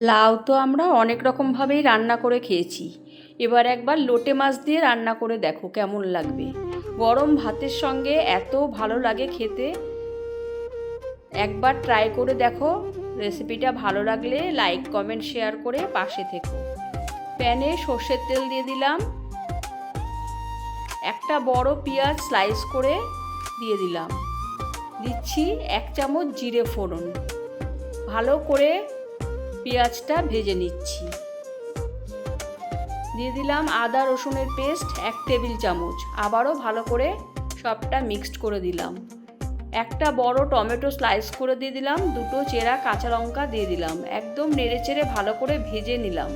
লাউ তো আমরা অনেক রকমভাবেই রান্না করে খেয়েছি। এবার একবার লোটে মাছ দিয়ে রান্না করে দেখো কেমন লাগবে। গরম ভাতের সঙ্গে এত ভালো লাগে খেতে। একবার ট্রাই করে দেখো। রেসিপিটা ভালো লাগলে লাইক কমেন্ট শেয়ার করে পাশে থেকো। প্যানে সর্ষের তেল দিয়ে দিলাম। একটা বড় পেঁয়াজ স্লাইস করে দিয়ে দিলাম। দিচ্ছি 1 চামচ জিরে ফোড়ন। ভালো করে পেঁয়াজটা ভেজে নিচ্ছি। দিয়ে দিলাম আদা রসুনের পেস্ট 1 টেবিল চামচ। আবারও ভালো করে সবটা মিক্সড করে দিলাম। একটা বড় টমেটো স্লাইস করে দিয়ে দিলাম। 2টো চেরা কাঁচা লঙ্কা দিয়ে দিলাম। একদম নেড়েচেড়ে ভালো করে ভেজে নিলাম।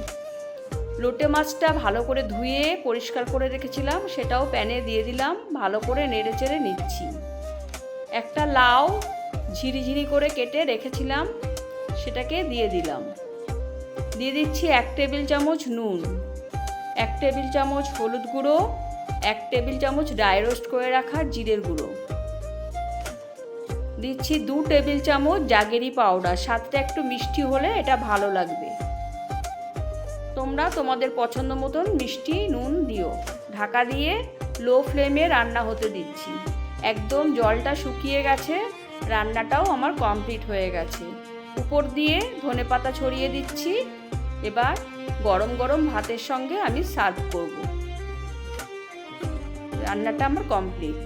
লোটে মাছটা ভালো করে ধুয়ে পরিষ্কার করে রেখেছিলাম, সেটাও প্যানে দিয়ে দিলাম। ভালো করে নেড়েচেড়ে নিচ্ছি। একটা লাউ ঝিরিঝিরি করে কেটে রেখেছিলাম, সেটাকে দিয়ে দিলাম। দিয়ে দিচ্ছি 1 টেবিল চামচ নুন, 1 টেবিল চামচ হলুদ গুঁড়ো, 1 টেবিল চামচ ড্রাই রোস্ট করে রাখা জিরের গুঁড়ো। দিচ্ছি 2 টেবিল চামচ জাগেরি পাউডার। স্বাদটা একটু মিষ্টি হলে এটা ভালো লাগবে। তোমরা তোমাদের পছন্দ মতন মিষ্টি নুন দিও। ঢাকা দিয়ে লো ফ্লেমে রান্না হতে দিচ্ছি। একদম জলটা শুকিয়ে গেছে, রান্নাটাও আমার কমপ্লিট হয়ে গেছে। উপর দিয়ে ধনেপাতা ছড়িয়ে দিচ্ছি। এবার গরম গরম ভাতের সঙ্গে আমি সার্ভ করব। রান্নাটা আমার কমপ্লিট।